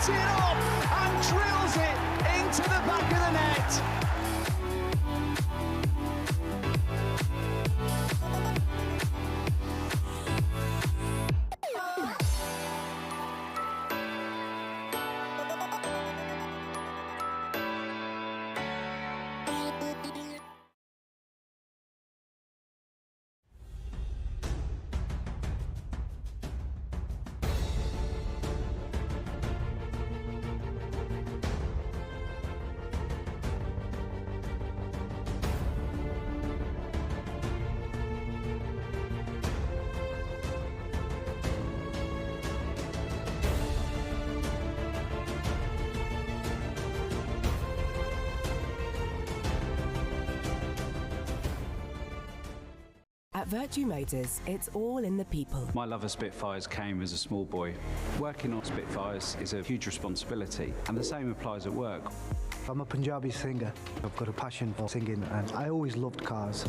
picks it up and drills it into the back of the net. At Virtue Motors, it's all in the people. My love of Spitfires came as a small boy. Working on Spitfires is a huge responsibility, and the same applies at work. I'm a Punjabi singer. I've got a passion for singing, and I always loved cars.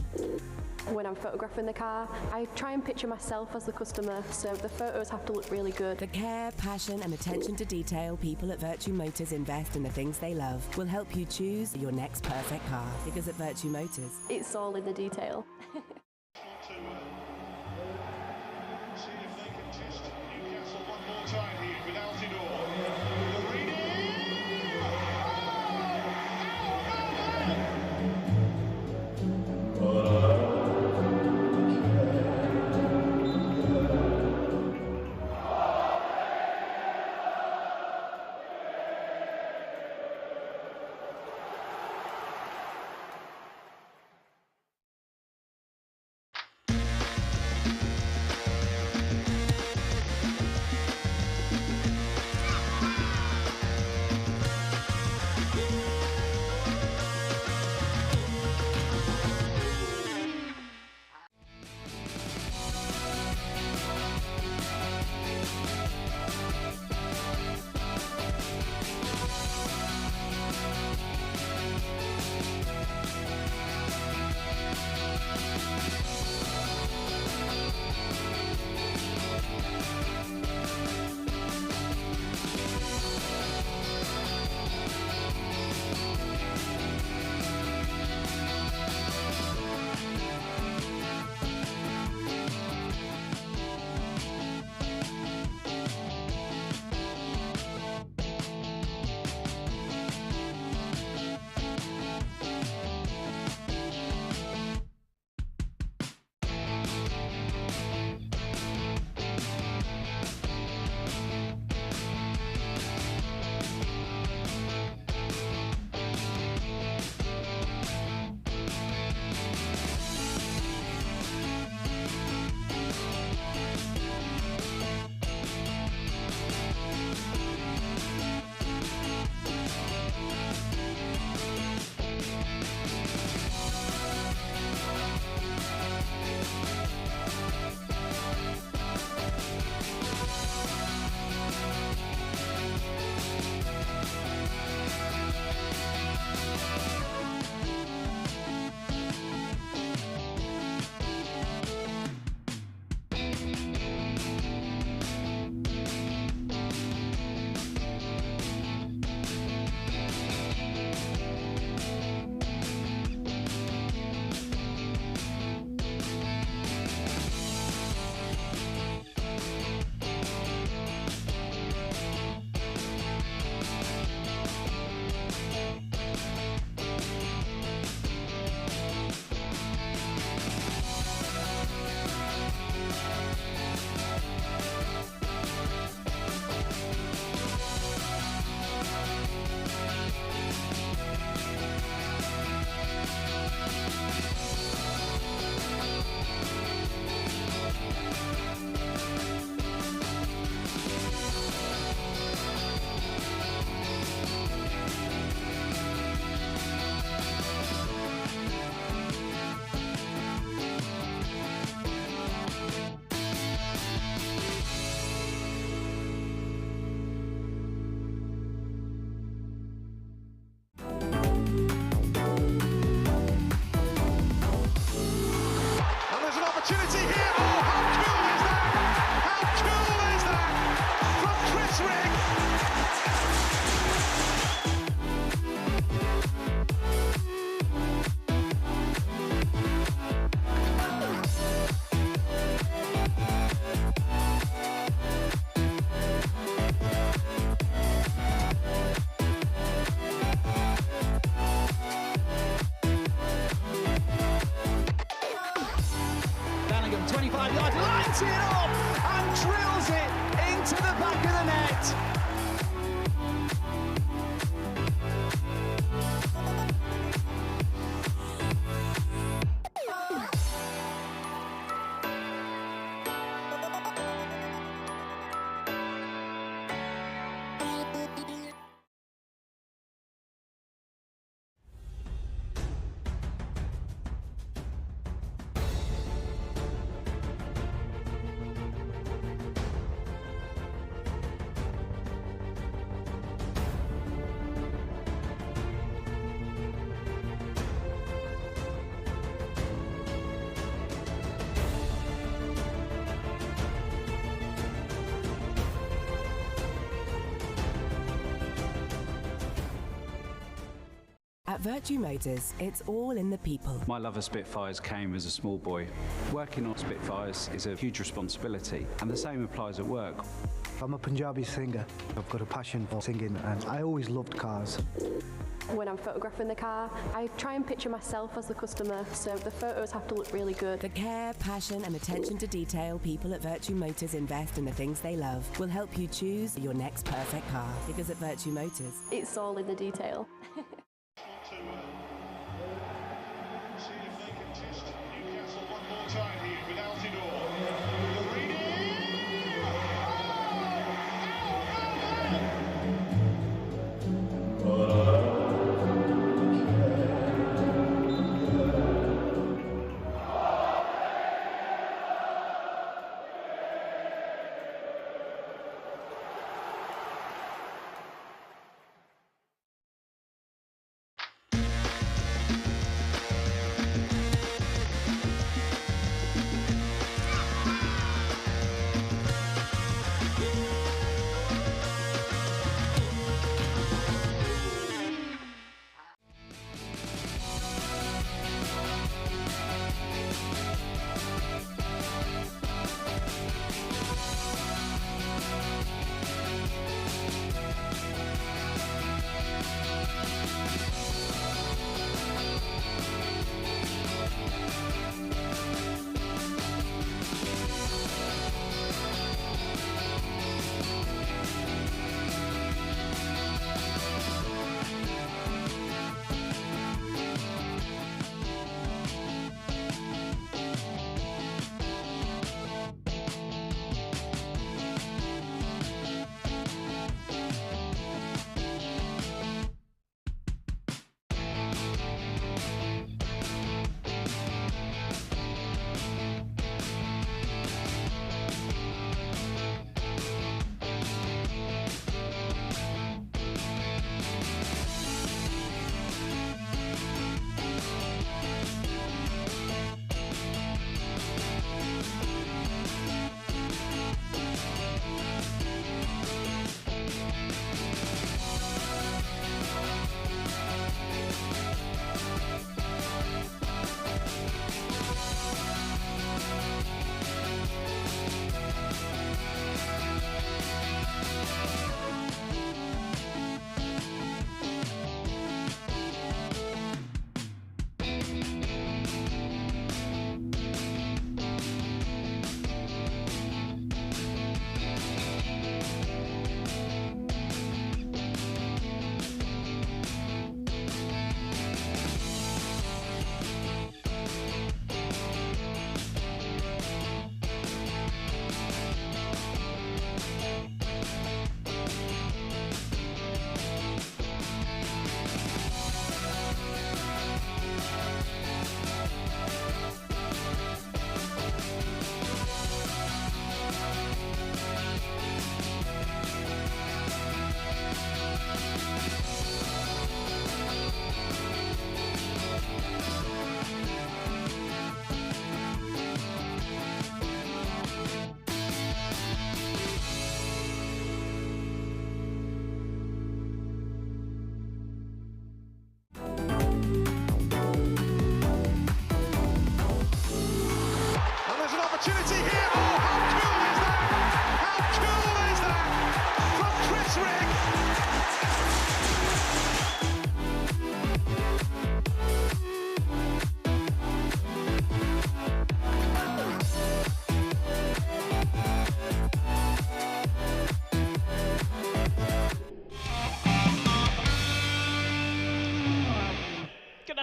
When I'm photographing the car, I try and picture myself as the customer, so the photos have to look really good. The care, passion and attention to detail people at Virtue Motors invest in the things they love will help you choose your next perfect car. Because at Virtue Motors, It's all in the detail. 5-yard line, lines it up and drills it into the back of the net. At Virtue Motors, it's all in the people. My love of Spitfires came as a small boy. Working on Spitfires is a huge responsibility, and the same applies at work. I'm a Punjabi singer. I've got a passion for singing and I always loved cars. When I'm photographing the car, I try and picture myself as the customer, so the photos have to look really good. The care, passion and attention to detail people at Virtue Motors invest in the things they love will help you choose your next perfect car. Because at Virtue Motors, It's all in the detail. See if they can test Newcastle one more time here with Altidore.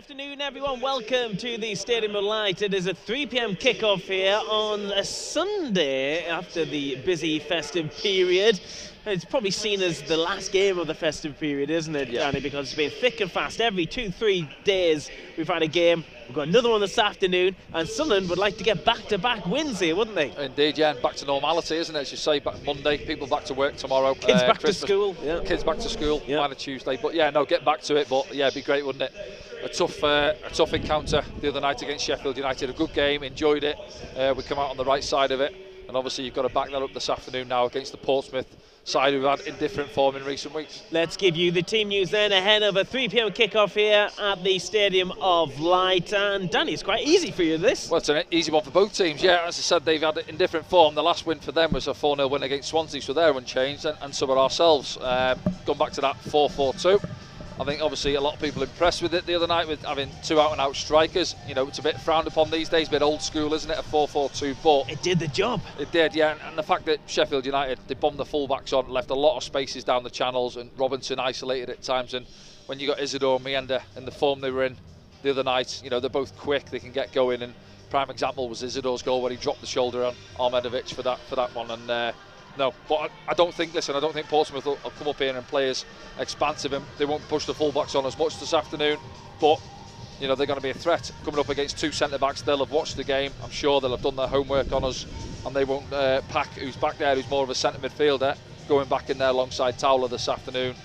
afternoon, everyone. Welcome to the Stadium of Light. It is a 3 p.m. kickoff here on a Sunday after the busy festive period. It's probably seen as the last game of the festive period, isn't it, Danny? Because it's been thick and fast. Every 2-3 days we've had a game. We've got another one this afternoon, and Sunderland would like to get back-to-back wins here, wouldn't they? Indeed, yeah, and back to normality, isn't it? As you say, back Monday, people back to work tomorrow. Kids back Christmas, to school. Yeah. Kids back to school, yeah. minor Tuesday. But yeah, no, get back to it. But yeah, it'd be great, wouldn't it? A tough encounter the other night against Sheffield United. A good game, enjoyed it. We come out on the right side of it, and obviously you've got to back that up this afternoon now against the Portsmouth side we've had in different form in recent weeks. Let's give you the team news then ahead of a 3 p.m. kickoff here at the Stadium of Light. And Danny, it's quite easy for you, this. Well, it's an easy one for both teams. Yeah, as I said, they've had it in different form. The last win for them was a 4-0 win against Swansea, so they're unchanged, and so are ourselves. Gone back to that 4-4-2. I think obviously a lot of people impressed with it the other night with having 2 out-and-out strikers. You know, it's a bit frowned upon these days, a bit old school, isn't it, a 4-4-2, but it did the job. It did, yeah, and the fact that Sheffield United, they bombed the full-backs on, left a lot of spaces down the channels, and Robinson isolated at times, and when you got Isidore and Meander in the form they were in the other night, you know, they're both quick, they can get going, and prime example was Isidore's goal where he dropped the shoulder on Armedovic for that one, and no, but I don't think Portsmouth will come up here and play as expansive, and they won't push the full-backs on as much this afternoon, but you know, they're going to be a threat coming up against 2 centre-backs. They'll have watched the game, I'm sure they'll have done their homework on us, and they won't pack who's back there, who's more of a centre midfielder, going back in there alongside Towler this afternoon.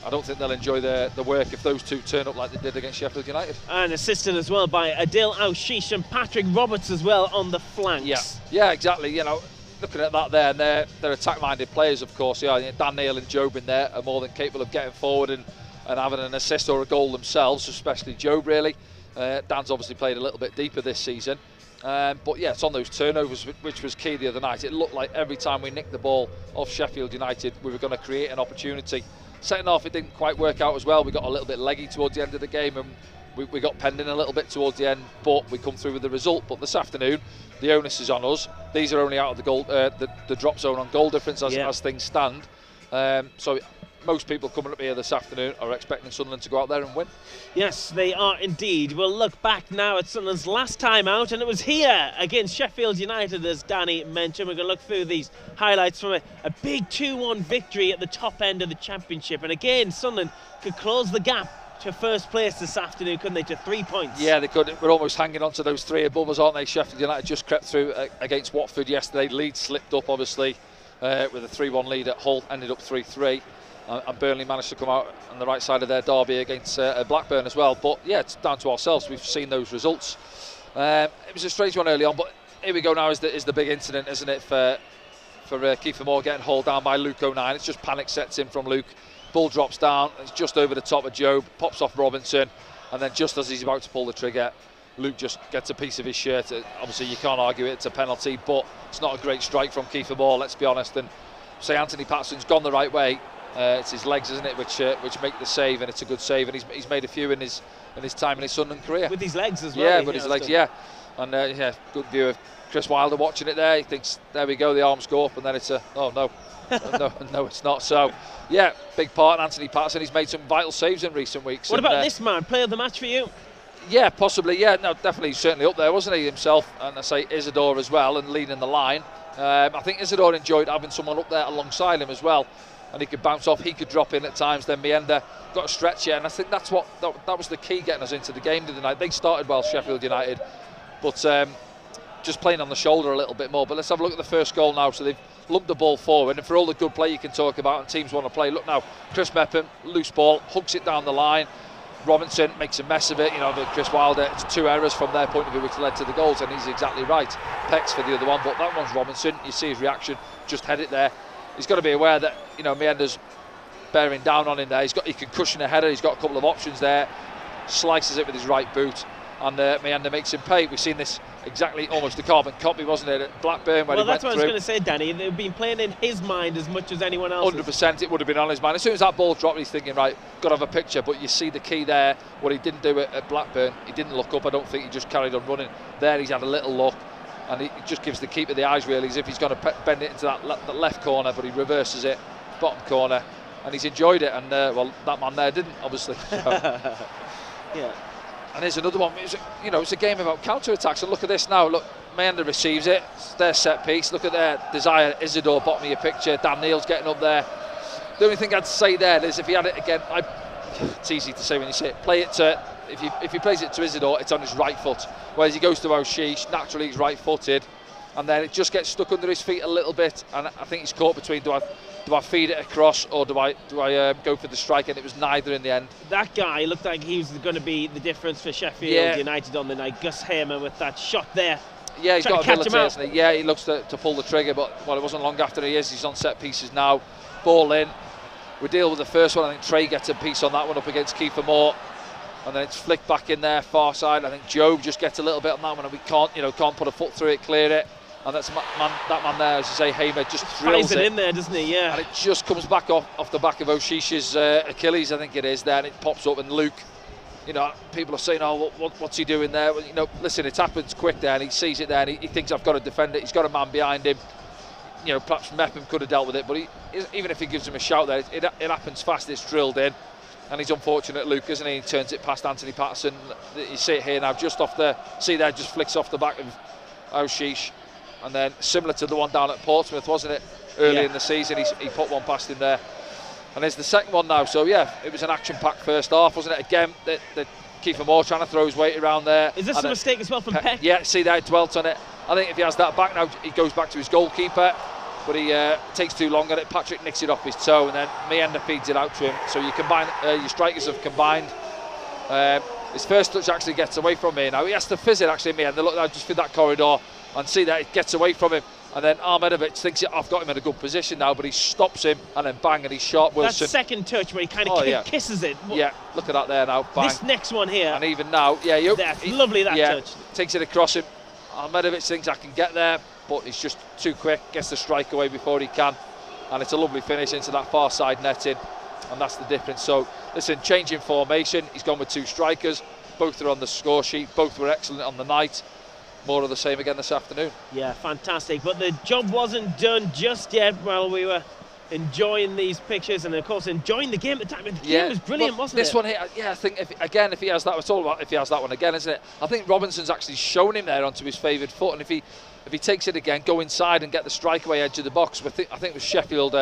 I don't think they'll enjoy the work if those two turn up like they did against Sheffield United. And assisted as well by Adil Aushish and Patrick Roberts as well on the flanks. Yeah, exactly, you know, looking at that there, and they're attack-minded players, of course. Yeah, Dan Neil and Job in there are more than capable of getting forward and having an assist or a goal themselves, especially Job, really. Dan's obviously played a little bit deeper this season. But yeah, it's on those turnovers, which was key the other night. It looked like every time we nicked the ball off Sheffield United, we were going to create an opportunity. Second half, it didn't quite work out as well. We got a little bit leggy towards the end of the game, and we got penned in a little bit towards the end, but we come through with the result. But this afternoon, the onus is on us. These are only out of the goal, the drop zone on goal difference as things stand. So most people coming up here this afternoon are expecting Sunderland to go out there and win. Yes, they are indeed. We'll look back now at Sunderland's last time out, and it was here against Sheffield United, as Danny mentioned. We're going to look through these highlights from a big 2-1 victory at the top end of the Championship. And again, Sunderland could close the gap to first place this afternoon, couldn't they, to 3 points? Yeah, they could. We're almost hanging on to those 3 above us, aren't they? Sheffield United just crept through against Watford yesterday. Leeds slipped up, obviously, with a 3-1 lead at Hull, ended up 3-3. And Burnley managed to come out on the right side of their derby against Blackburn as well. But yeah, it's down to ourselves. We've seen those results. It was a strange one early on, but here we go now is the big incident, isn't it, for Kiefer Moore getting hauled down by Luke O'Nien. It's just panic sets in from Luke. Ball drops down, it's just over the top of Job, pops off Robinson, and then just as he's about to pull the trigger, Luke just gets a piece of his shirt. Obviously you can't argue it's a penalty, but it's not a great strike from Kiefer Moore, let's be honest. And say Anthony Patterson's gone the right way. It's his legs, isn't it, which make the save, and it's a good save, and he's made a few in his time in his Sunderland career. With his legs as well. Yeah, with his legs, yeah. And yeah, good view of Chris Wilder watching it there. He thinks, there we go, the arms go up, and then it's oh no. no, it's not. So, yeah, big part. Anthony Patterson, he's made some vital saves in recent weeks. What about this man? Player of the match for you? Yeah, possibly. Yeah, no, definitely, certainly up there, wasn't he himself? And I say Isidore as well, and leading the line. I think Isidore enjoyed having someone up there alongside him as well, and he could bounce off. He could drop in at times. Then Meander got a stretch here, and I think that's what that was the key getting us into the game the other night. They started well, Sheffield United, but just playing on the shoulder a little bit more. But let's have a look at the first goal now. So they've lumped the ball forward, and for all the good play you can talk about and teams want to play, look now, Chris Mepham, loose ball, hooks it down the line. Robinson makes a mess of it, you know, but Chris Wilder, it's 2 errors from their point of view which led to the goals, and he's exactly right. Peck's for the other one, but that one's Robinson. You see his reaction, just head it there. He's got to be aware that, you know, Meander's bearing down on him there. He can cushion a header, he's got a couple of options there, slices it with his right boot, and Meander makes him pay. We've seen this exactly, almost a carbon copy, wasn't it, at Blackburn when he went through. Well, that's what I was going to say, Danny. They've been playing in his mind as much as anyone else's. 100%, it would have been on his mind. As soon as that ball dropped, he's thinking, right, got to have a picture. But you see the key there, what he didn't do at Blackburn. He didn't look up, I don't think. He just carried on running. There, he's had a little look, and he just gives the keeper the eyes, really, as if he's going to bend it into that left corner, but he reverses it, bottom corner, and he's enjoyed it. And, well, that man there didn't, obviously. So. Yeah. And here's another one. It's a game about counter-attacks. And look at this now. Look, Mayenda receives it. It's their set piece. Look at their desire. Isidore, bottom of your picture. Dan Neal's getting up there. The only thing I'd say there is if he had it again, it's easy to say when you say it. Play it to, if he plays it to Isidore, it's on his right foot. Whereas he goes to O'Sheesh, naturally he's right-footed, and then it just gets stuck under his feet a little bit. And I think he's caught between, do I feed it across or do I go for the strike? And it was neither in the end. That guy looked like he was going to be the difference for Sheffield United on the night. Gus Hamer with that shot there. Yeah, he's got ability, hasn't he? Yeah, he looks to pull the trigger, but it wasn't long after he's on set pieces now. Ball in. We deal with the first one. I think Trey gets a piece on that one up against Kiefer Moore, and then it's flicked back in there far side. I think Joe just gets a little bit on that one, and we can't put a foot through it, clear it. And that man there, as you say, Hamer just drills it in there, doesn't he? Yeah. And it just comes back off the back of O'Sheesh's Achilles, I think it is there, and it pops up. And Luke, people are saying, oh, what's he doing there? Well, listen, it happens quick there, and he sees it there, and he thinks I've got to defend it. He's got a man behind him. Perhaps Mepham could have dealt with it, but even if he gives him a shout there, it happens fast. It's drilled in, and he's unfortunate, Luke, isn't he? He turns it past Anthony Patterson. You see it here now, just flicks off the back of O'Sheesh. And then similar to the one down at Portsmouth, wasn't it? Early in the season, he put one past him there. And there's the second one now. So yeah, it was an action-packed first half, wasn't it? Again, the Kiefer Moore trying to throw his weight around there. Is this a mistake as well from Peck? Yeah, see there, dwelt on it. I think if he has that back now, he goes back to his goalkeeper, but he takes too long on it. Patrick nicks it off his toe, and then Mayenda feeds it out to him. So you combine, your strikers have combined. His first touch actually gets away from me now. He has to fizz it actually, Mayenda. Look now, just through that corridor. And see that it gets away from him, and then Ahmedovich thinks I've got him in a good position now, but he stops him, and then bang, and he's sharp. Wilson. That second touch where he kind of kisses it. Yeah, look at that there now. Bang. This next one here. And even now, that's lovely that touch. Takes it across him. Ahmedovich thinks I can get there, but he's just too quick. Gets the strike away before he can, and it's a lovely finish into that far side netting, and that's the difference. So listen, changing formation. He's gone with two strikers. Both are on the score sheet. Both were excellent on the night. More of the same again this afternoon. Yeah, fantastic. But the job wasn't done just yet while we were enjoying these pictures and, of course, enjoying the game at the time. The game was brilliant, wasn't it? This one here, I think, if he has that, it's all about if he has that one again, isn't it? I think Robinson's actually shown him there onto his favoured foot, and if he takes it again, go inside and get the strikeaway edge of the box. I think it was Sheffield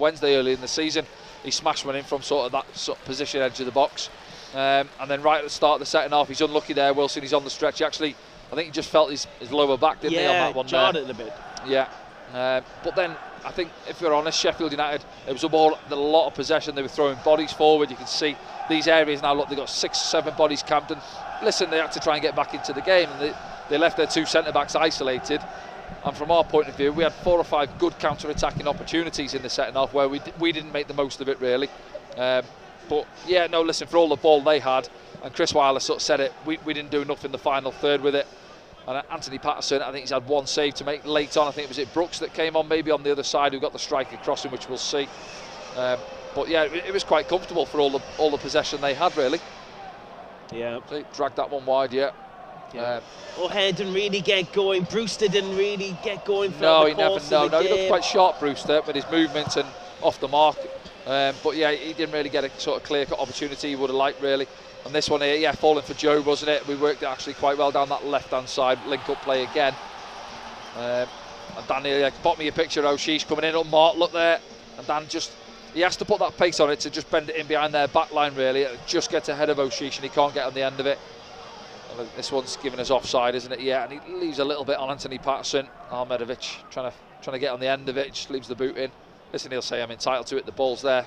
Wednesday early in the season. He smashed one in from sort of that position edge of the box. And then right at the start of the second half, he's unlucky there, Wilson. He's on the stretch. Actually, I think he just felt his lower back, didn't he, on that one? Jarred it a bit. Yeah, but then I think, if we're honest, Sheffield United, it was a lot of possession. They were throwing bodies forward. You can see these areas now. Look, they've got 6-7 bodies camped, and listen, they had to try and get back into the game, and they left their two centre backs isolated. And from our point of view, we had 4 or 5 good counter-attacking opportunities in the second half where we didn't make the most of it really. But yeah, no, listen, for all the ball they had, and Chris Weiler sort of said it, we didn't do enough in the final third with it. And Anthony Patterson, I think he's had one save to make late on. I think it Brooks that came on maybe on the other side who got the strike across him, which we'll see. But yeah, it was quite comfortable for all the possession they had really. Yeah. So he dragged that one wide, yeah. O'Hare didn't really get going. Brewster didn't really get going for no, the he never. No, he looked quite sharp, Brewster, with his movement and off the mark. But yeah, he didn't really get a sort of clear-cut opportunity he would have liked really. And this one here, yeah, falling for Joe, wasn't it? We worked it actually quite well down that left-hand side, link-up play again. And Danny, pop me a picture of O'Sheesh coming in, Mark, look there. And Dan he has to put that pace on it to just bend it in behind their back line really. It just gets ahead of O'Sheesh and he can't get on the end of it. And this one's giving us offside, isn't it? Yeah, and he leaves a little bit on Anthony Patterson. Ahmedovich trying to get on the end of it, just leaves the boot in. Listen, he'll say I'm entitled to it, the ball's there.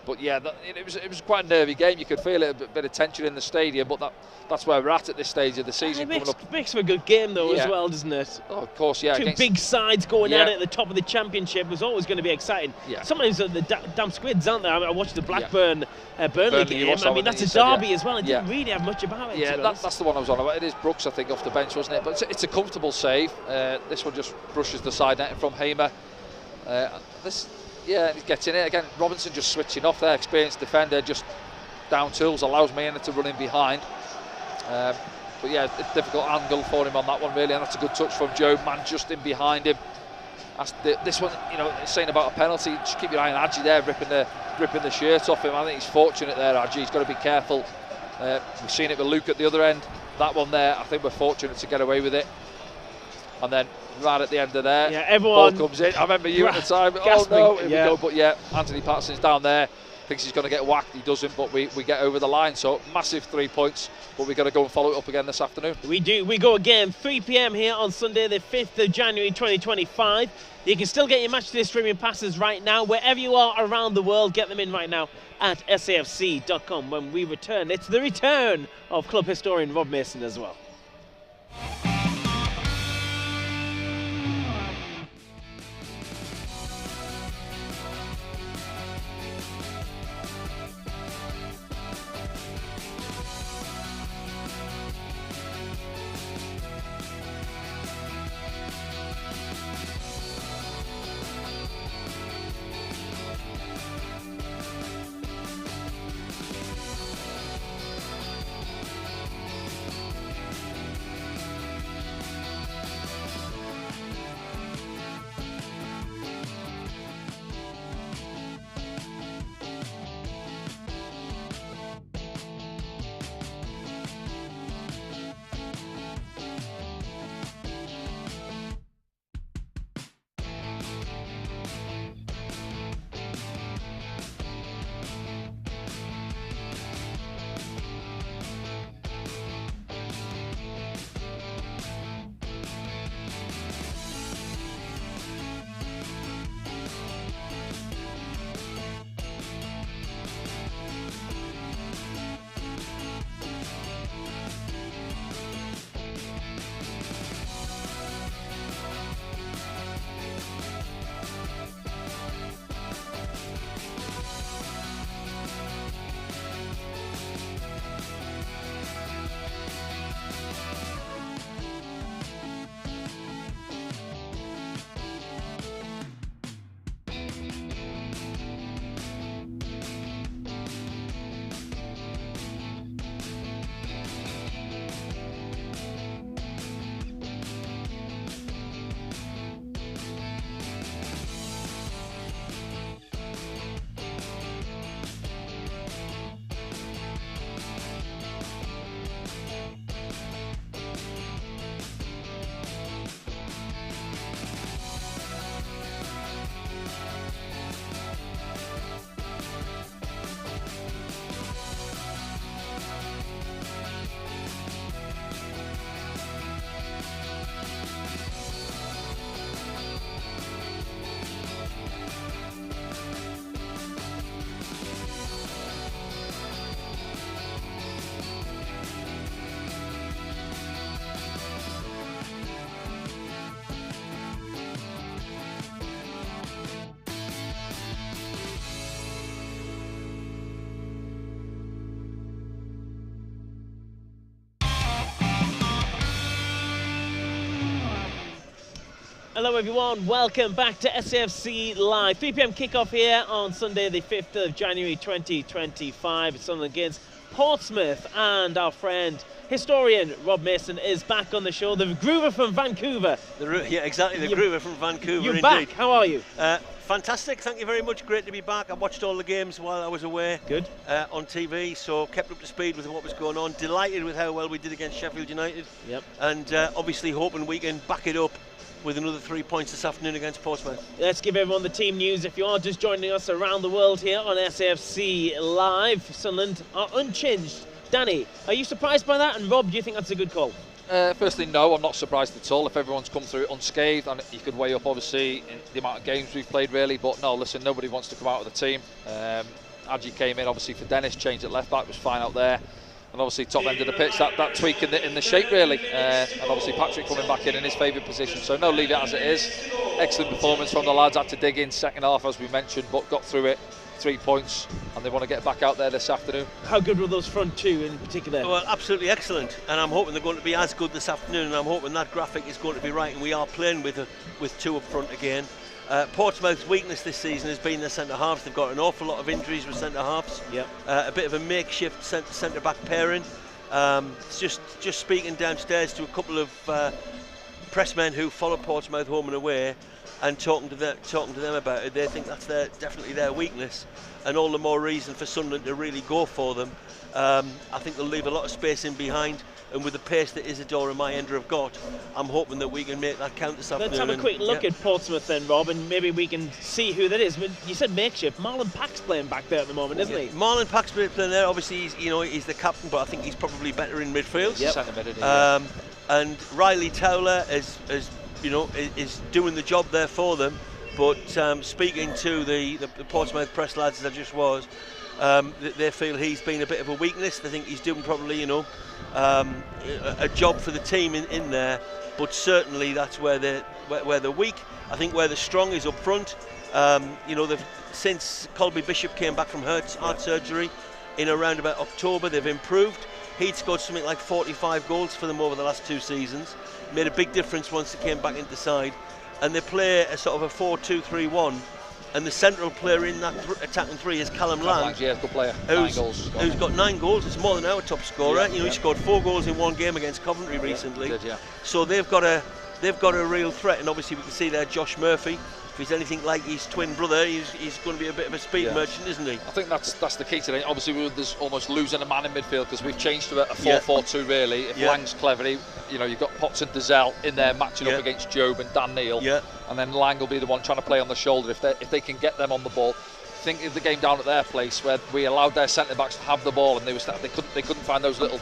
But yeah, it was quite a nervy game. You could feel it, a bit of tension in the stadium, but that's where we're at this stage of the season. It makes for a good game though, as well, doesn't it? Oh, of course, yeah. Two big sides going at it at the top of the championship was always going to be exciting. Yeah. Sometimes the damn squids, aren't there? I watched the Blackburn Burnley game. I mean, that's a derby as well. It didn't really have much about it. Yeah, that's the one I was on about. It is Brooks, I think, off the bench, wasn't it? But it's a comfortable save. This one just brushes the side net from Hamer. Yeah, he's getting it again. Robinson just switching off there, experienced defender, just down tools, allows Mayenda to run in behind. But yeah, it's a difficult angle for him on that one really, and that's a good touch from Joe. Man just in behind him. This one, saying about a penalty, just keep your eye on Adji there, ripping the shirt off him. I think he's fortunate there, Adji. He's got to be careful We've seen it with Luke at the other end. That one there, I think we're fortunate to get away with it. And then right at the end of there, yeah, everyone ball comes in. I remember you at the time. Oh no, here we go. But yeah, Anthony Patterson's down there. Thinks he's going to get whacked. He doesn't, but we get over the line. So massive 3 points. But we've got to go and follow it up again this afternoon. We do. We go again 3 p.m. here on Sunday, the 5th of January 2025. You can still get your matchday streaming passes right now. Wherever you are around the world, get them in right now at safc.com. When we return, it's the return of club historian Rob Mason as well. Hello everyone, welcome back to SAFC Live. 3 p.m. kickoff here on Sunday the 5th of January 2025. It's Sunderland against Portsmouth, and our friend, historian Rob Mason is back on the show. The Groover from Vancouver. Yeah, exactly, the Groover from Vancouver. You're indeed. back, how are you? Fantastic, thank you very much, great to be back. I watched all the games while I was away. Good. On TV, so kept up to speed with what was going on. Delighted with how well we did against Sheffield United. Yep. And obviously hoping we can back it up with another 3 points this afternoon against Portsmouth. Let's give everyone the team news. If you are just joining us around the world here on SAFC Live, Sunderland are unchanged. Danny, are you surprised by that? And Rob, do you think that's a good call? Firstly, no, I'm not surprised at all. If everyone's come through unscathed, and you could weigh up obviously in the amount of games we've played really, but no, listen, nobody wants to come out of the team. Adji came in obviously for Dennis, changed at left back, was fine out there. And obviously top end of the pitch, that tweak in the shape really, and obviously Patrick coming back in his favourite position, so no, leave it as it is. Excellent performance from the lads, had to dig in second half as we mentioned, but got through it. 3 points, and they want to get back out there this afternoon. How good were those front two in particular? Well, absolutely excellent, and I'm hoping they're going to be as good this afternoon, and I'm hoping that graphic is going to be right, and we are playing with two up front again. Portsmouth's weakness this season has been their centre halves. They've got an awful lot of injuries with centre halves. Yep. A bit of a makeshift centre back pairing. Just speaking downstairs to a couple of pressmen who follow Portsmouth home and away, and talking to them about it, they think that's definitely their weakness, and all the more reason for Sunderland to really go for them. I think they'll leave a lot of space in behind, and with the pace that Isidore and Mayenda have got, I'm hoping that we can make that count this afternoon. Let's have a quick look at Portsmouth then, Rob, and maybe we can see who that is. But you said makeshift. Marlon Pack's playing back there at the moment, isn't he? Marlon Pack's playing there. Obviously, he's the captain, but I think he's probably better in midfield. Yep. And Riley Towler is doing the job there for them. But speaking to the Portsmouth press lads, as I just was, they feel he's been a bit of a weakness. They think he's doing probably, a job for the team in there. But certainly that's where they're weak. I think where they're strong is up front. Since Colby Bishop came back from heart surgery in around about October, they've improved. He'd scored something like 45 goals for them over the last 2 seasons. Made a big difference once he came back into the side. And they play a sort of a 4-2-3-1. And the central player in that attacking three is Callum Lang, good player. who's got 9 goals. It's more than our top scorer. He scored 4 goals in one game against Coventry recently. So they've got a real threat. And obviously we can see there Josh Murphy. If he's anything like his twin brother, he's going to be a bit of a speed merchant, isn't he? I think that's the key today. Obviously, there's almost losing a man in midfield because we've changed to a 4-4-2 really. If Lang's clever, you've got Potts and Dazelle in there matching up against Job and Dan Neil, and then Lang will be the one trying to play on the shoulder if they can get them on the ball. I think the game down at their place where we allowed their centre backs to have the ball and they couldn't find those little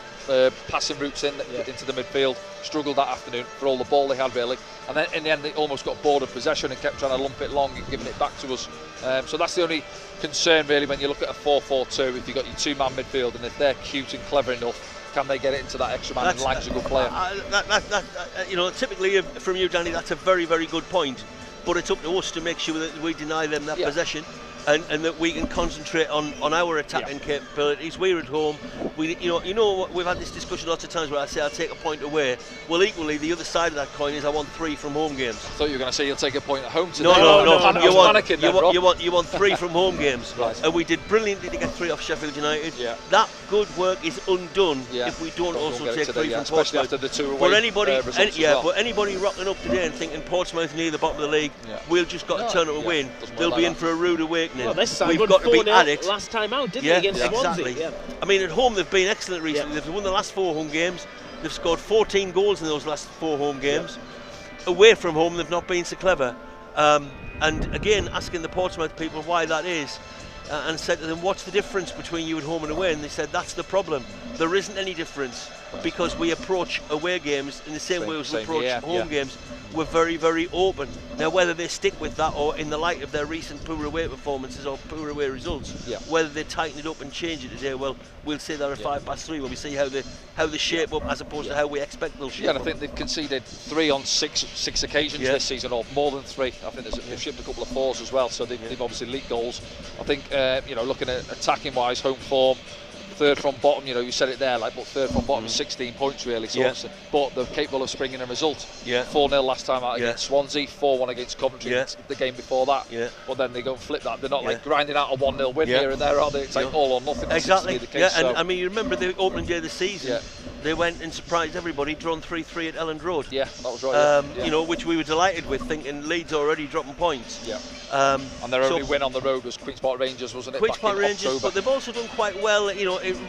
passing routes into the midfield. Struggled that afternoon for all the ball they had really, and then in the end they almost got bored of possession and kept trying to lump it long and giving it back to us. So that's the only concern really when you look at a 4-4-2. If you've got your 2-man midfield and if they're cute and clever enough, can they get it into that extra man? And Lang's a good player. Typically from you, Danny, that's a very, very good point. But it's up to us to make sure that we deny them that possession. And that we can concentrate on our attacking capabilities. We're at home. We've had this discussion lots of times where I say I'll take a point away. Well, equally, the other side of that coin is I want 3 from home games. I thought you were going to say you'll take a point at home today. No. You want 3 from home games. Right. And we did brilliantly to get 3 off Sheffield United. That good work is undone if we don't also take 3 from especially Portsmouth. after the 2 away results but anybody rocking up today and thinking Portsmouth near the bottom of the league, we've just got to turn up and win. They'll be in for a rude awakening. Well, this side we've got to be at it. Last time out, didn't they, against Swansea? Exactly. I mean, at home they've been excellent recently. They've won the last 4 home games. They've scored 14 goals in those last 4 home games. Away from home, they've not been so clever. And again, asking the Portsmouth people why that is, and said to them, what's the difference between you at home and away? And they said, that's the problem. There isn't any difference because we approach away games in the same way as we approach home games. We're very, very open. Now, whether they stick with that or in the light of their recent poor away performances or poor away results, whether they tighten it up and change it to say, well, we'll say they're a 5-3 when we see how they shape up as opposed to how we expect they'll shape up. And I think they've conceded 3 on 6 occasions this season, or more than 3. I think they've shipped a couple of 4s as well, so they've obviously leaked goals. I think, looking at attacking wise, home form, 3rd from bottom, you said it there, but 3rd from bottom is 16 points really. So but they're capable of springing a result. 4-0 last time out against Swansea, 4-1 against Coventry the game before that. But then they go and flip that. They're not like grinding out a 1-0 win here and there, are they? It's like all or nothing. Exactly. The case, and I mean, you remember the opening day of the season. They went and surprised everybody, drawn 3-3 at Elland Road. Yeah, that was right. Which we were delighted with, thinking Leeds already dropping points. And their only win on the road was Queen's Park Rangers, wasn't it? Queen's Park Rangers, October. but they've also done quite well,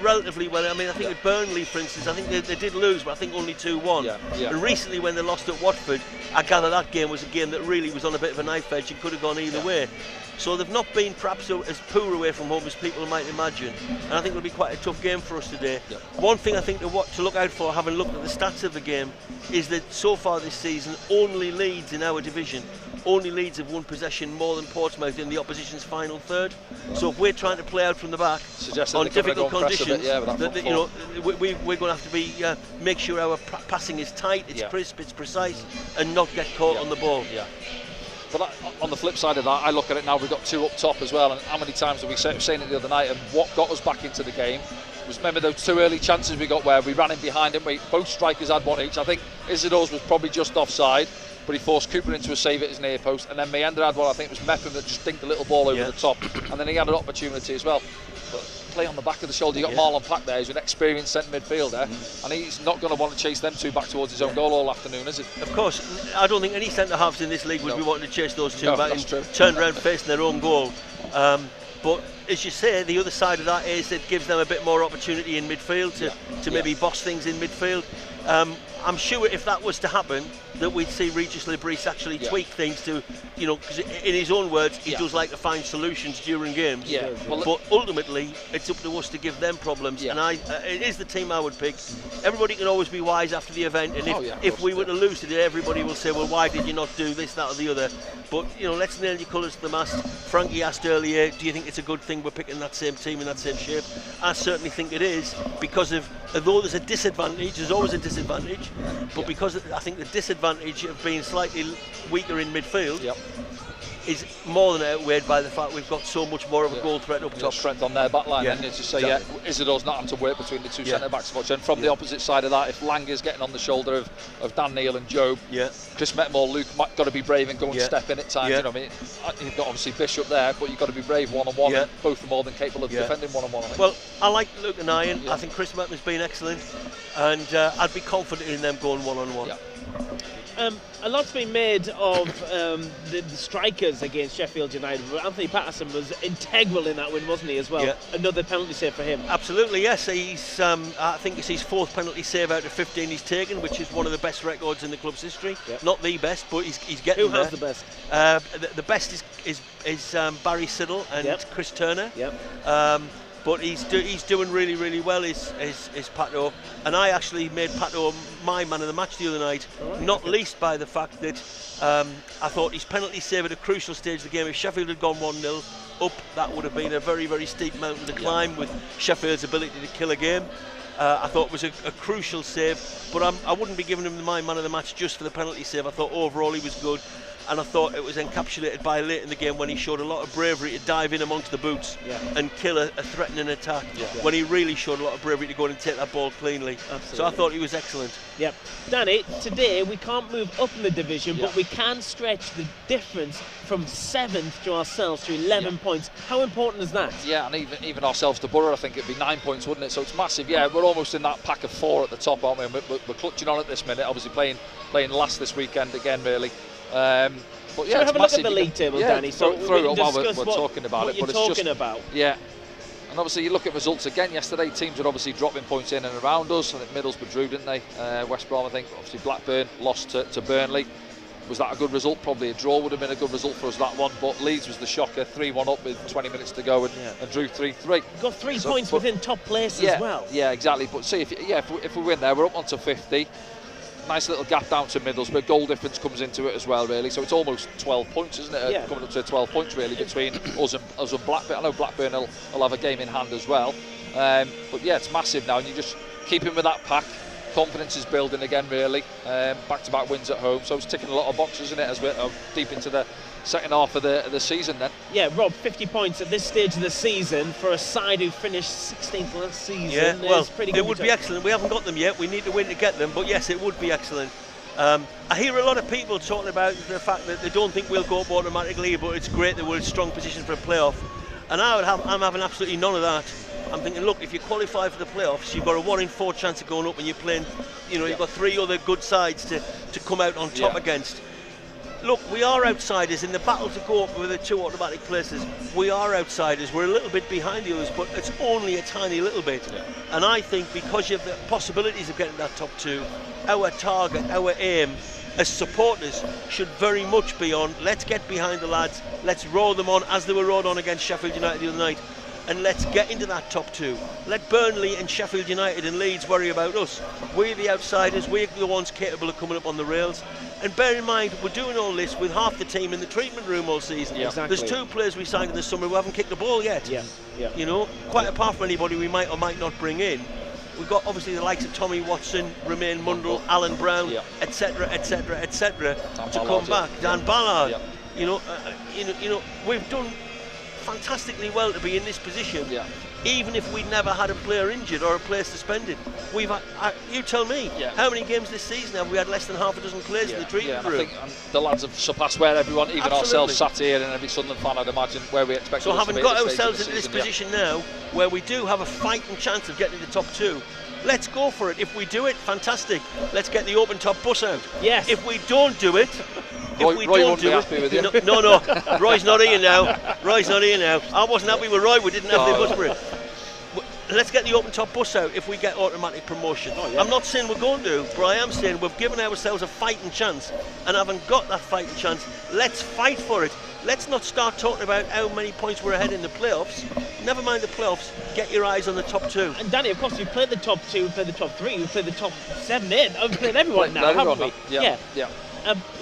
relatively well. I mean, I think with Burnley, for instance, I think they did lose, but I think only 2-1. And recently, when they lost at Watford, I gather that game was a game that really was on a bit of a knife edge and could have gone either way. So they've not been perhaps as poor away from home as people might imagine, and I think it'll be quite a tough game for us today. One thing I think to look out for, having looked at the stats of the game, is that so far this season, only Leeds in our division, only Leeds have won possession more than Portsmouth in the opposition's final third. So if we're trying to play out from the back on difficult conditions, we're going to have to be make sure our passing is tight, it's crisp, it's precise, and not get caught on the ball. But on the flip side of that, I look at it now, we've got 2 up top as well, and how many times have we seen it the other night, and what got us back into the game was, remember those 2 early chances we got where we ran in behind him, both strikers had 1 each. I think Isidore's was probably just offside, but he forced Cooper into a save at his near post, and then Mayenda had one, I think it was Mepham that just dinked a little ball over the top, and then he had an opportunity as well. but play on the back of the shoulder. You got Marlon Pack there, who's an experienced centre midfielder, and he's not going to want to chase them two back towards his own goal all afternoon, is he? Of course, I don't think any centre halves in this league would be wanting to chase those two back and true. turn around facing their own goal. But as you say, the other side of that is it gives them a bit more opportunity in midfield to maybe boss things in midfield. I'm sure if that was to happen, that we'd see Regis Lebris actually tweak things to, you know, because in his own words, he does like to find solutions during games. Yeah. But ultimately, it's up to us to give them problems. And it is the team I would pick. Everybody can always be wise after the event, and if we were to lose today, everybody will say, well, why did you not do this, that, or the other? But you know, let's nail your colours to the mast. Frankie asked earlier, do you think it's a good thing we're picking that same team in that same shape? I certainly think it is, because although there's a disadvantage, there's always a disadvantage. But because I think the disadvantage of being slightly weaker in midfield is more than outweighed by the fact we've got so much more of a goal threat up top. Strength on their back line, and as you say, Isidore's not having to work between the two centre backs much. And from the opposite side of that, if Langer's getting on the shoulder of Dan Neil and Job, Chris Metmore, Luke might got to be brave and go and step in at times. You know what I mean? You've got obviously Bishop there, but you've got to be brave one-on-one. And both are more than capable of defending one-on-one. Well, I like Luke and Ian. I think Chris Metmore's been excellent, and I'd be confident in them going one-on-one. A lot's been made of the strikers against Sheffield United. Anthony Patterson was integral in that win, wasn't he, as well? Another penalty save for him. Absolutely, yes. He's, I think it's his 4th penalty save out of 15 he's taken, which is one of the best records in the club's history. Not the best, but he's getting there. Who has the best? The best is Barry Siddle and Chris Turner. But he's doing really, really well, is Pato. And I actually made Pato my man of the match the other night, not least by the fact that I thought his penalty save at a crucial stage of the game. If Sheffield had gone 1-0 up, that would have been a very, very steep mountain to climb with Sheffield's ability to kill a game. I thought it was a crucial save, but I wouldn't be giving him my man of the match just for the penalty save. I thought overall he was good. And I thought it was encapsulated by late in the game when he showed a lot of bravery to dive in amongst the boots and kill a threatening attack, when he really showed a lot of bravery to go in and take that ball cleanly. Absolutely. So I thought he was excellent. Danny, today we can't move up in the division, but we can stretch the difference from 7th to ourselves to 11 points. How important is that? Yeah, and even ourselves to Borough, I think it'd be 9 points, wouldn't it? So it's massive. Yeah, we're almost in that pack of 4 at the top, aren't we? And we're clutching on at this minute, obviously playing last this weekend again, really. But yeah, have a look at the league table, Danny. So through it while we're talking about it. But it's just about. Yeah. And obviously you look at results again yesterday, teams were obviously dropping points in and around us. I think Middlesbrough drew, didn't they? West Brom, I think. Obviously Blackburn lost to Burnley. Was that a good result? Probably a draw would have been a good result for us, that one. But Leeds was the shocker, 3-1 up with 20 minutes to go and drew 3-3. Got 3 points within top place as well. Yeah, exactly. But see, if we win there, we're up onto 50. Nice little gap down to Middlesbrough. Goal difference comes into it as well, really. So it's almost 12 points, isn't it? Coming up to 12 points, really, between us and Blackburn. I know Blackburn will have a game in hand as well. But yeah, it's massive now, and you just keep in with that pack. Confidence is building again, really. Back-to-back wins at home, so it's ticking a lot of boxes, isn't it, as we're deep into the second half of the season then. Yeah, Rob, 50 points at this stage of the season for a side who finished 16th last season. Yeah, well, pretty good. It would be excellent. We haven't got them yet. We need to win to get them, but yes, it would be excellent. I hear a lot of people talking about the fact that they don't think we'll go up automatically, but it's great that we're in a strong position for a playoff. And I'm having absolutely none of that. I'm thinking, look, if you qualify for the playoffs, you've got a 1 in 4 chance of going up, and you're playing, you've got 3 other good sides to come out on top against. Look, we are outsiders in the battle to go up with the 2 automatic places. We are outsiders. We're a little bit behind the others, but it's only a tiny little bit. And I think because of the possibilities of getting that top 2, our target, our aim as supporters should very much be on, let's get behind the lads, let's row them on as they were rowed on against Sheffield United the other night, and let's get into that top 2. Let Burnley and Sheffield United and Leeds worry about us. We're the outsiders, we're the ones capable of coming up on the rails. And bear in mind, we're doing all this with half the team in the treatment room all season. Exactly. There's 2 players we signed in the summer who haven't kicked the ball yet. Quite apart from anybody we might or might not bring in. We've got obviously the likes of Tommy Watson, Romain Mundle, Alan Brown, etc., etc., etc., to come back. Dan Ballard. We've done fantastically well to be in this position. even if we'd never had a player injured or a player suspended. We've you tell me, how many games this season have we had less than half a dozen players in the treatment room? I think the lads have surpassed where everyone, even ourselves, sat here, and every Sunderland fan, I'd imagine, where we expect. So having got ourselves into this position now, where we do have a fighting chance of getting to the top 2, let's go for it. If we do it, fantastic. Let's get the open top bus out. Yes. If we don't do it, Roy won't be happy with you. No, Roy's not here now. Roy's not here now. I wasn't happy with Roy. We didn't have the bus for it. Let's get the open top bus out if we get automatic promotion. I'm not saying we're going to, but I am saying we've given ourselves a fighting chance, and having got that fighting chance, let's fight for it. Let's not start talking about how many points we're ahead in the playoffs. Never mind the playoffs, get your eyes on the top 2. And Danny, of course, we've played the top 2, we've played the top 3, we've played the top 7, 8. We've played everyone now, haven't we? Yeah.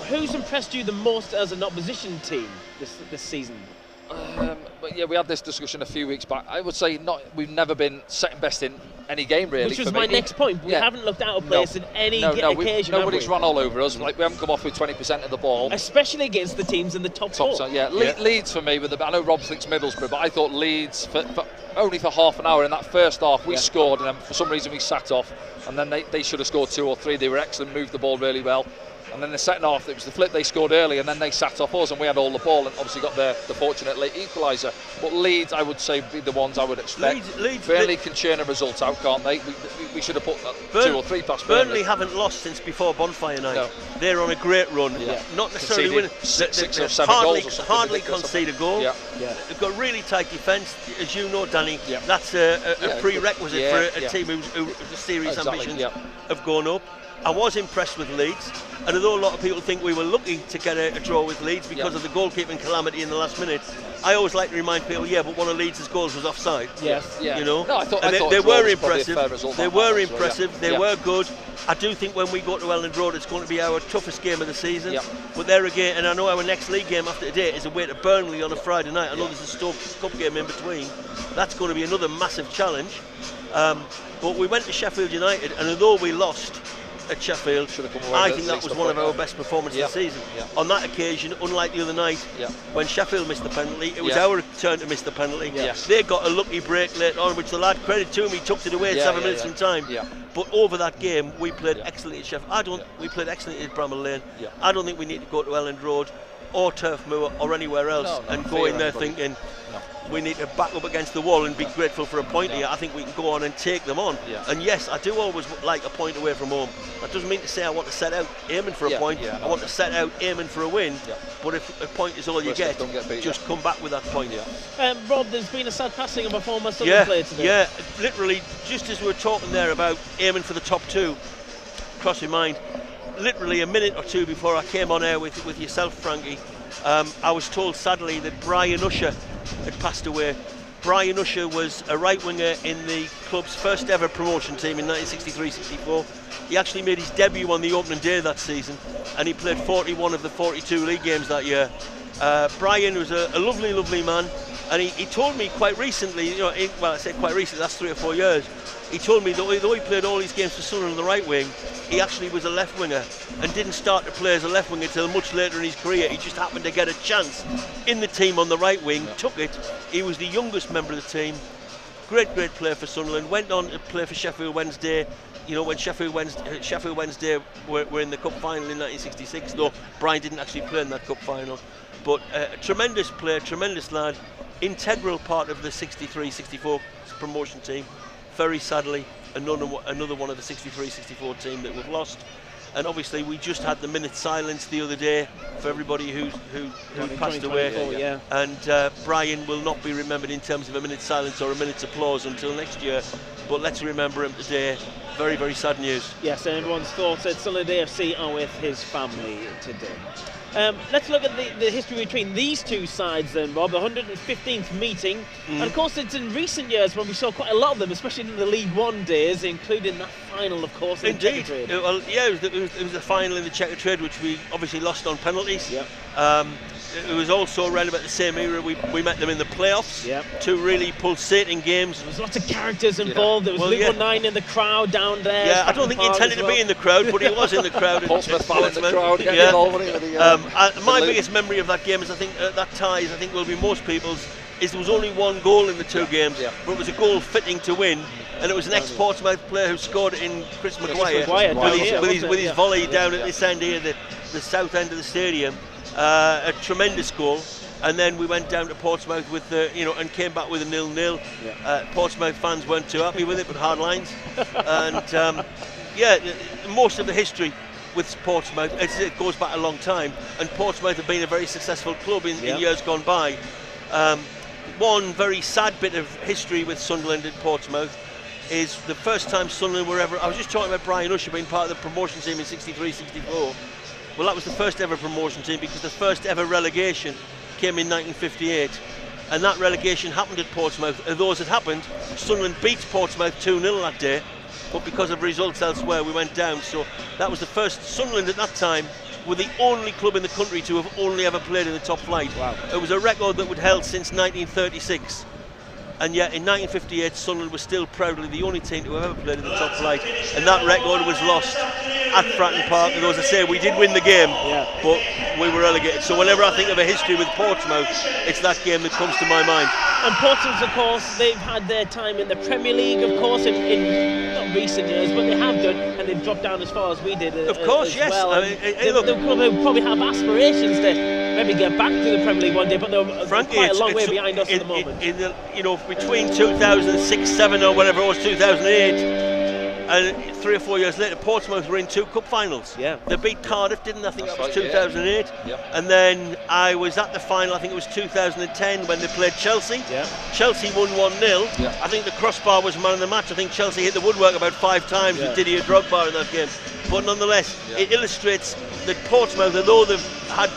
Who's impressed you the most as an opposition team this season? But yeah, we had this discussion a few weeks back. I would say we've never been second best in any game, really. Which was my next point. We haven't looked out of place in any occasion. Nobody's run all over us. Like, we haven't come off with 20% of the ball, especially against the teams in the top 4. Leeds for me. I know Rob thinks Middlesbrough, but I thought Leeds only for half an hour in that first half we scored, and then for some reason we sat off, and then they should have scored 2 or 3. They were excellent, moved the ball really well. And then the second half, it was the flip. They scored early, and then they sat off us, and we had all the ball, and obviously got the fortunate late equaliser. But Leeds, I would say, be the ones I would expect. Burnley can churn a result out, can't they? We should have put 2 or 3 past Burnley. Burnley haven't lost since before Bonfire Night. No. They're on a great run. Not necessarily winning. 6 or 7 goals or something. Hardly concede a goal. They've got really tight defence, as you know, Danny. That's a prerequisite for a team whose serious ambitions have gone up. I was impressed with Leeds, and although a lot of people think we were lucky to get a draw with Leeds because of the goalkeeping calamity in the last minute, I always like to remind people, but one of Leeds' goals was offside. You know, no, I thought they were impressive. They were impressive. They were good. I do think when we go to Elland Road, it's going to be our toughest game of the season. But there again, and I know our next league game after today is away to Burnley on a Friday night. I know there's a Stoke Cup game in between. That's going to be another massive challenge. But we went to Sheffield United, and although we lost at Sheffield, I think that was one of our best performances of the season. On that occasion, unlike the other night, when Sheffield missed the penalty, it was our turn to miss the penalty. They got a lucky break later on, which the lad, credit to him, he tucked it away at 7 minutes from time. But over that game, we played excellently at Sheffield. We played excellently at Bramall Lane. I don't think we need to go to Elland Road or Turf Moor or anywhere else and go in there thinking we need to back up against the wall and be grateful for a point here. I think we can go on and take them on. And yes, I do always like a point away from home. That doesn't mean to say I want to set out aiming for a point. I want to set out aiming for a win. But if a point is all you get, just come back with that point. Rob, there's been a sad passing of a former Sunderland player today. Literally, just as we were talking there about aiming for the top 2, cross your mind, literally a minute or 2 before I came on air with yourself, Frankie, I was told sadly that Brian Usher had passed away. Brian Usher was a right winger in the club's first ever promotion team in 1963-64. He actually made his debut on the opening day of that season, and he played 41 of the 42 league games that year. Brian was a lovely, lovely man, and he told me quite recently, I say quite recently, that's 3 or 4 years, he told me that although he played all these games for Sunderland on the right wing, he actually was a left winger and didn't start to play as a left winger until much later in his career. He just happened to get a chance in the team on the right wing, took it. He was the youngest member of the team. Great player for Sunderland. Went on to play for Sheffield Wednesday. You know, when Sheffield Wednesday were in the cup final in 1966, though Brian didn't actually play in that cup final. But a tremendous player, tremendous lad, integral part of the 63-64 promotion team. Very sadly, another one of the 63-64 team that we've lost. And obviously we just had the minute silence the other day for everybody who passed away. And Brian will not be remembered in terms of a minute's silence or a minute's applause until next year. But let's remember him today. Very, very sad news. Yes, and everyone's thoughts at Sunderland AFC are with his family today. Let's look at the history between these two sides then, Rob. The 115th meeting. And of course it's in recent years when we saw quite a lot of them, especially in the League One days, including that final, of course, in Checkatrade. Well, it was the final in the Checkatrade, which we obviously lost on penalties. It was also around about the same era we met them in the playoffs. Two really pulsating games. There was lots of characters involved. There was League 9 in the crowd down there. I don't think he intended to be in the crowd, but he was in the crowd. Portsmouth fan in the crowd. My biggest memory of that game is, I think, that ties, I think, will be most people's, is there was only one goal in the 2 games, but it was a goal fitting to win, and it was an ex-Portsmouth player who scored it in Chris Maguire with his volley down at this end here, the south end of the stadium. A tremendous goal. And then we went down to Portsmouth with and came back with a 0-0. Portsmouth fans weren't too happy with it, but hard lines. And most of the history with Portsmouth, it goes back a long time, and Portsmouth have been a very successful club in years gone by. One very sad bit of history with Sunderland and Portsmouth is the first time Sunderland were ever, I was just talking about Brian Usher being part of the promotion team in 63-64. Well, that was the first ever promotion team, because the first ever relegation came in 1958, and that relegation happened at Portsmouth. Of those that happened, Sunderland beat Portsmouth 2-0 that day, but because of results elsewhere we went down. So that was the first. Sunderland at that time were the only club in the country to have only ever played in the top flight. Wow. It was a record that would held since 1936. And yet in 1958 Sunderland was still proudly the only team to have ever played in the top flight, and that record was lost at Fratton Park. And as I say, we did win the game, but we were relegated. So whenever I think of a history with Portsmouth, it's that game that comes to my mind. And Portsmouth, of course, they've had their time in the Premier League, of course, in not recent years, but they have done, and they've dropped down as far as we did. Of course, yes. Well. I mean, the club will probably have aspirations to maybe get back to the Premier League one day, but they're Frankie, quite a long way behind us at the moment. Between 2006, 7 or whatever it was, 2008, and 3 or 4 years later, Portsmouth were in 2 cup finals. Yeah. They beat Cardiff, didn't they? I think that was 2008. Yeah. And then I was at the final, I think it was 2010, when they played Chelsea. Yeah. Chelsea won 1-0. Yeah. I think the crossbar was man of the match. I think Chelsea hit the woodwork about 5 times with Didier Drogba in that game. But nonetheless, it illustrates that Portsmouth, although they've had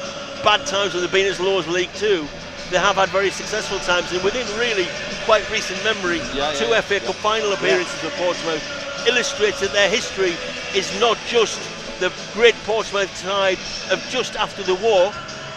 bad times when they've been as low as League 2, they have had very successful times, and within really quite recent memory, 2 FA Cup final appearances for Portsmouth illustrates that their history is not just the great Portsmouth side of just after the war,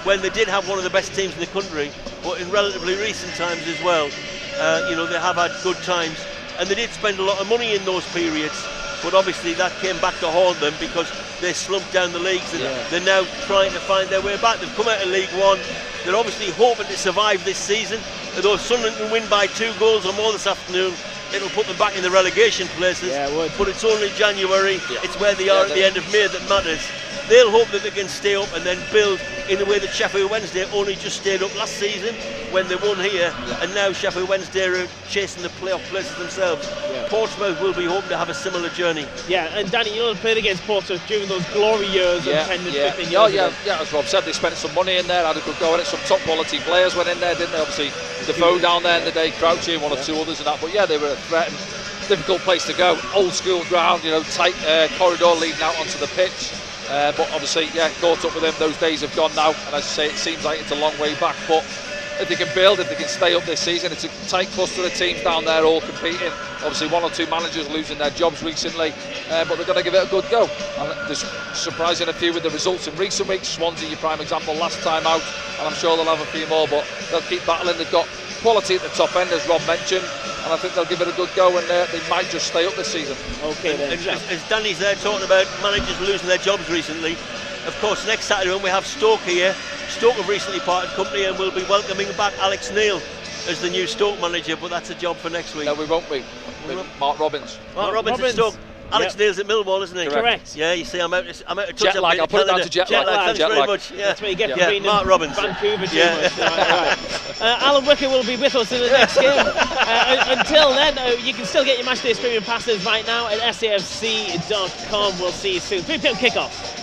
when they did have one of the best teams in the country, but in relatively recent times as well. They have had good times, and they did spend a lot of money in those periods, but obviously that came back to haunt them because they slumped down the leagues, and they're now trying to find their way back. They've come out of League One. They're obviously hoping to survive this season. Although if Sunderland can win by 2 goals or more this afternoon, it'll put them back in the relegation places. Yeah, it would. But it's only January. It's where they are at the end of May that matters. They'll hope that they can stay up and then build in the way that Sheffield Wednesday only just stayed up last season when they won here, and now Sheffield Wednesday are chasing the playoff places themselves. Portsmouth will be hoping to have a similar journey. Yeah, and Danny, you played against Portsmouth during those glory years of 10 and 15 years ago. As Rob said, they spent some money in there, had a good go at it. Some top quality players went in there, didn't they? Obviously, Defoe down there in the day, Crouchy, 1 or 2 others and that. But they were a threat, and difficult place to go. Old school ground, tight corridor leading out onto the pitch. But obviously, caught up with them. Those days have gone now, and as I say, it seems like it's a long way back. But if they can build, if they can stay up this season, it's a tight cluster of teams down there all competing. Obviously, 1 or 2 managers losing their jobs recently, but they're going to give it a good go. And there's surprising a few with the results in recent weeks. Swansea, your prime example, last time out, and I'm sure they'll have a few more, but they'll keep battling. They've got quality at the top end, as Rob mentioned, and I think they'll give it a good go, and they might just stay up this season. Okay, then. As Danny's there talking about managers losing their jobs recently, of course, next Saturday when we have Stoke here, Stoke have recently parted company, and we'll be welcoming back Alex Neil as the new Stoke manager, but that's a job for next week. No, we won't be. Mark Robbins. Mark Robbins at Stoke. Alex Neil's at Millwall, isn't he? Correct. Yeah, you see, I'm out of touch. Jet lag, I'll put it down to jet lag. Thanks very much. Yeah. That's where you get from being Mark in Robbins. Vancouver too much. Right. Alan Wicker will be with us in the next game. Until then, you can still get your matchday streaming passes right now at safc.com. We'll see you soon. 3 p.m. kickoff.